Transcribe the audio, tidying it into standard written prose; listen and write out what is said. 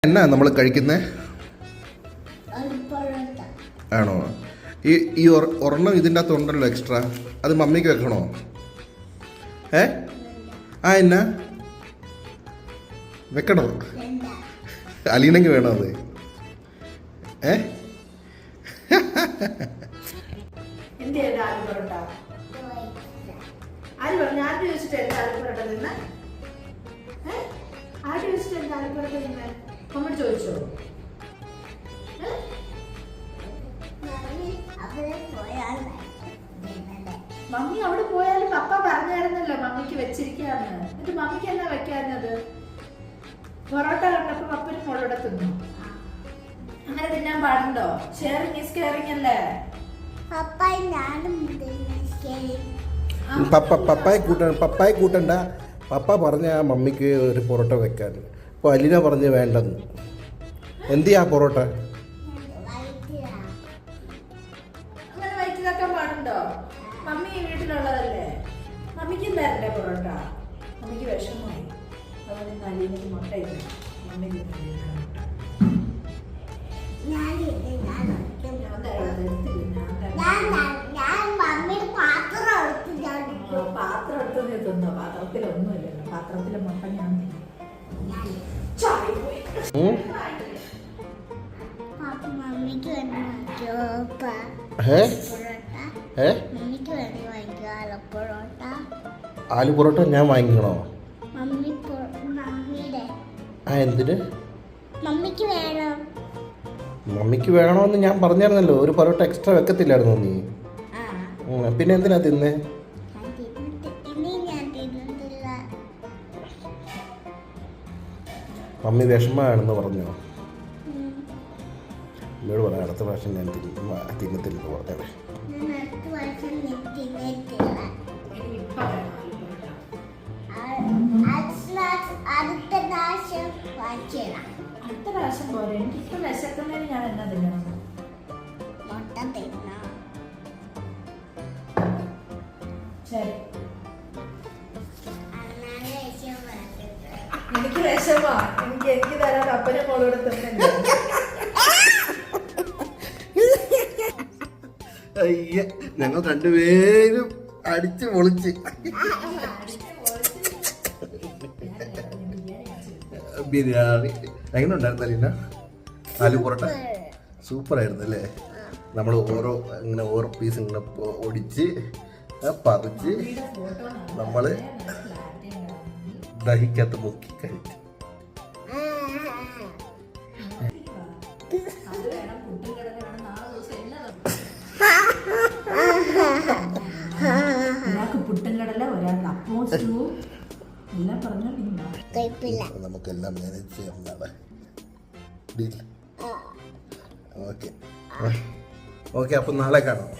എന്നാ നമ്മൾ കഴിക്കുന്നേ? ആണോ? ഈ ഒരെണ്ണം ഇതിൻ്റെ അകത്ത് ഉണ്ടല്ലോ എക്സ്ട്രാ, അത് മമ്മിക്ക് വെക്കണോ? എന്നാ വെക്കണോ? അലീനക്ക് വേണോ അത്? ചോദിച്ചോ? മമ്മി അവിടെ പോയാലും പപ്പ പറഞ്ഞായിരുന്നല്ലോ മമ്മിക്ക് വെച്ചിരിക്കാന്ന്. എന്നിട്ട് മമ്മിക്ക് എന്നാ വെക്കാഞ്ഞത്? പൊറോട്ട കണ്ടപ്പോ പപ്പന് മുളയുടെ തിന്നു. അങ്ങനെ തിന്നാൻ പാടുണ്ടോ? ഷെയറിങ് ഈസ് കെയറിങ് അല്ലേ? പപ്പായ കൂട്ടണ്ട. പപ്പ പറഞ്ഞ ആ മമ്മിക്ക് ഒരു പൊറോട്ട വെക്കാൻ. അപ്പോൾ അലീന പറഞ്ഞ് വേണ്ടെന്ന്. എന്തിയാ പൊറോട്ട? അങ്ങനെ വയറ്റിലാക്കാൻ പാടുണ്ടോ? മമ്മി വീട്ടിലുള്ളതല്ലേ, മമ്മിക്കും തരണ്ടേ പൊറോട്ട? മമ്മിക്ക് വിഷമമായി. അതുകൊണ്ട് അലീനക്ക് മുട്ടയില്ല. മമ്മി പാത്രം എടുത്ത് നീ തിന്നോ? പാത്രത്തിലൊന്നുമില്ലല്ലോ. പാത്രത്തിലെ മുട്ട ഞാൻ ആലു പൊറോട്ട ഞാൻ വാങ്ങിക്കണോ? എന്തിന്? മമ്മിക്ക് വേണമെന്ന് ഞാൻ പറഞ്ഞായിരുന്നല്ലോ. ഒരു പൊറോട്ട എക്സ്ട്രാ വെക്കത്തില്ലായിരുന്നു നീ? പിന്നെ എന്തിനാ തിന്നേ? മമ്മി വിഷമമാണെന്ന് പറഞ്ഞോ? എന്നോട് പറയാം അടുത്ത പ്രാവശ്യം ഞാൻ തിന്നത്തില്ലെന്ന് പറഞ്ഞത്. അടുത്ത പ്രാവശ്യം പോലെ എനിക്കിപ്പോ വിശക്കുന്നതിന് ഞാൻ എന്നാ തിന്നണം? ശരി, എനിക്ക് വിഷമാ. എനിക്ക് തരാൻ അപ്പനെ മോളോട് തിന്നില്ല. അയ്യ, ഞങ്ങൾ രണ്ടുപേരും അടിച്ച് പൊളിച്ച്. ബിരിയാണി എങ്ങനെ ഉണ്ടായിരുന്നു അലീന? ആലു പൊറോട്ട സൂപ്പറായിരുന്നു അല്ലേ? നമ്മൾ ഓരോ പീസ് ഇങ്ങനെ ഒടിച്ച് പറിച്ച് നമ്മൾ ദഹിക്കകത്ത് മുക്കി കഴിച്ചു. ഒരാൾക്ക് പുട്ടും കടല, ഒരാൾക്ക് അപ്പവും സ്റ്റൂവും എല്ലാം പറഞ്ഞാൽ നമുക്കെല്ലാം മാനേജ് ചെയ്യാവുന്നതാണ്. ഓക്കെ ഓക്കെ, അപ്പം നാളെ കാണാം.